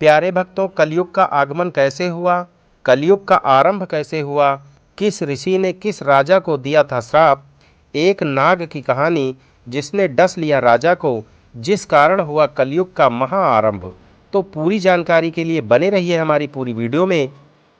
प्यारे भक्तों, कलयुग का आगमन कैसे हुआ, कलयुग का आरंभ कैसे हुआ, किस ऋषि ने किस राजा को दिया था श्राप, एक नाग की कहानी जिसने डस लिया राजा को, जिस कारण हुआ कलयुग का महाआरंभ। तो पूरी जानकारी के लिए बने रहिए हमारी पूरी वीडियो में।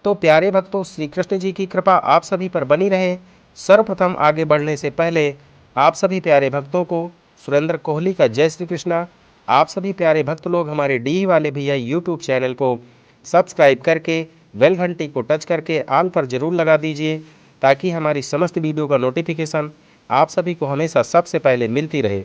तो प्यारे भक्तों, श्री कृष्ण जी की कृपा आप सभी पर बनी रहे। सर्वप्रथम आगे बढ़ने से पहले आप सभी प्यारे भक्तों को सुरेंद्र कोहली का जय श्री कृष्णा। आप सभी प्यारे भक्त लोग हमारे डी वाले भैया यूट्यूब चैनल को सब्सक्राइब करके बेल घंटी को टच करके ऑल पर जरूर लगा दीजिए, ताकि हमारी समस्त वीडियो का नोटिफिकेशन आप सभी को हमेशा सबसे पहले मिलती रहे।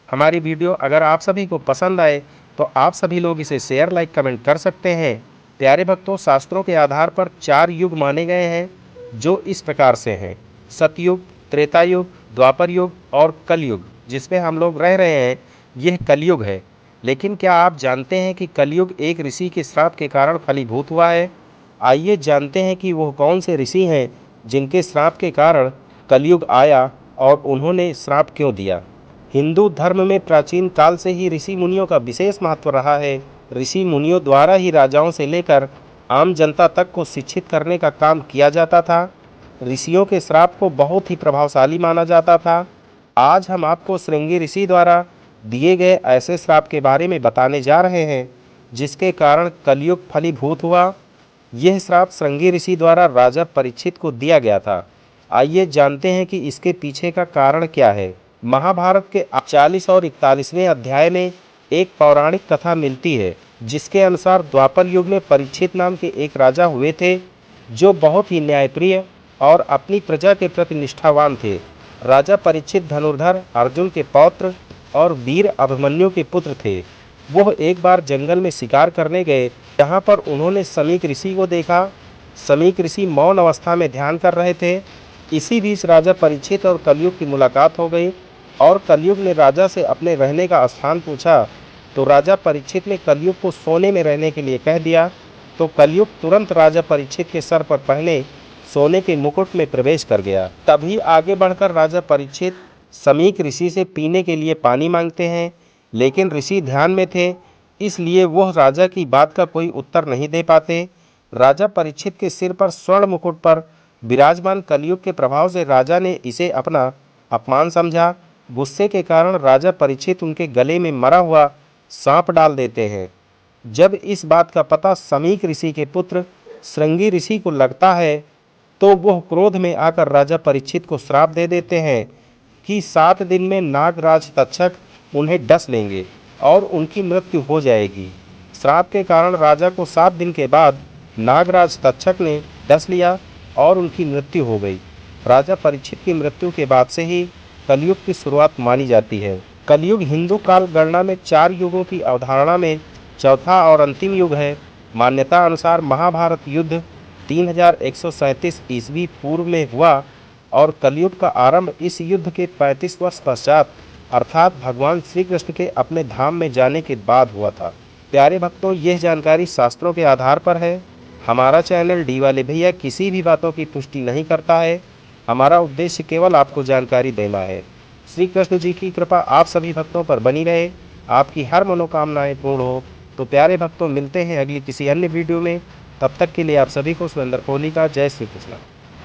हमारी वीडियो अगर आप सभी को पसंद आए तो आप सभी लोग इसे शेयर, लाइक, कमेंट कर सकते हैं। प्यारे भक्तों, शास्त्रों के आधार पर 4 युग माने गए हैं, जो इस प्रकार से हैं: सतयुग, त्रेता युग, द्वापर युग और कलयुग। जिसमें हम लोग रह रहे हैं यह कलयुग है। लेकिन क्या आप जानते हैं कि कलयुग एक ऋषि के श्राप के कारण फलीभूत हुआ है? आइए जानते हैं कि वह कौन से ऋषि हैं जिनके श्राप के कारण कलयुग आया और उन्होंने श्राप क्यों दिया। हिंदू धर्म में प्राचीन काल से ही ऋषि मुनियों का विशेष महत्व रहा है। ऋषि मुनियों द्वारा ही राजाओं से लेकर आम जनता तक को शिक्षित करने का काम किया जाता था। ऋषियों के श्राप को बहुत ही प्रभावशाली माना जाता था। आज हम आपको श्रृंगी ऋषि द्वारा दिए गए ऐसे श्राप के बारे में बताने जा रहे हैं जिसके कारण कलयुग फलीभूत हुआ। यह श्राप श्रृंगी ऋषि द्वारा राजा परीक्षित को दिया गया था। आइए जानते हैं कि इसके पीछे का कारण क्या है। महाभारत के 40 और 41वें अध्याय में एक पौराणिक कथा मिलती है, जिसके अनुसार द्वापर युग में परीक्षित नाम के एक राजा हुए थे, जो बहुत ही न्यायप्रिय और अपनी प्रजा के प्रति निष्ठावान थे। राजा परीक्षित धनुर्धर, अर्जुन के पौत्र और वीर अभिमन्यु के पुत्र थे। वह एक बार जंगल में शिकार करने गए, जहाँ पर उन्होंने समीक ऋषि को देखा। समीक ऋषि मौन अवस्था में ध्यान कर रहे थे। इसी बीच राजा परीक्षित और कलयुग की मुलाकात हो गई और कलयुग ने राजा से अपने रहने का स्थान पूछा, तो राजा परीक्षित ने कलयुग को सोने में रहने के लिए कह दिया। तो कलयुग तुरंत राजा परीक्षित के सर पर पहने सोने के मुकुट में प्रवेश कर गया। तभी आगे बढ़कर राजा परीक्षित समीक ऋषि से पीने के लिए पानी मांगते हैं, लेकिन ऋषि ध्यान में थे, इसलिए वह राजा की बात का कोई उत्तर नहीं दे पाते। राजा परीक्षित के सिर पर स्वर्ण मुकुट पर विराजमान कलयुग के प्रभाव से राजा ने इसे अपना अपमान समझा। गुस्से के कारण राजा परीक्षित उनके गले में मरा हुआ सांप डाल देते हैं। जब इस बात का पता समीक ऋषि के पुत्र श्रृंगी ऋषि को लगता है, तो वह क्रोध में आकर राजा परीक्षित को श्राप दे देते हैं कि 7 दिन में नागराज तक्षक उन्हें डस लेंगे और उनकी मृत्यु हो जाएगी। श्राप के कारण राजा को 7 दिन के बाद नागराज तक्षक ने डस लिया और उनकी मृत्यु हो गई। राजा परीक्षित की मृत्यु के बाद से ही कलयुग की शुरुआत मानी जाती है। कलयुग हिंदू काल गणना में 4 युगों की अवधारणा में चौथा और अंतिम युग है। मान्यता अनुसार महाभारत युद्ध 3137 ईस्वी पूर्व में हुआ और कलयुग का आरंभ इस युद्ध के 35 वर्ष पश्चात अर्थात भगवान श्री कृष्ण के अपने धाम में जाने के बाद हुआ था। प्यारे भक्तों, यह जानकारी शास्त्रों के आधार पर है। हमारा चैनल डी वाले भैया किसी भी बातों की पुष्टि नहीं करता है। हमारा उद्देश्य केवल आपको जानकारी देना है। श्री कृष्ण जी की कृपा आप सभी भक्तों पर बनी रहे, आपकी हर मनोकामनाएं पूर्ण हो। तो प्यारे भक्तों, मिलते हैं अगली किसी अन्य वीडियो में। तब तक के लिए आप सभी को सुरेंद्र कोहली का जय श्री कृष्ण।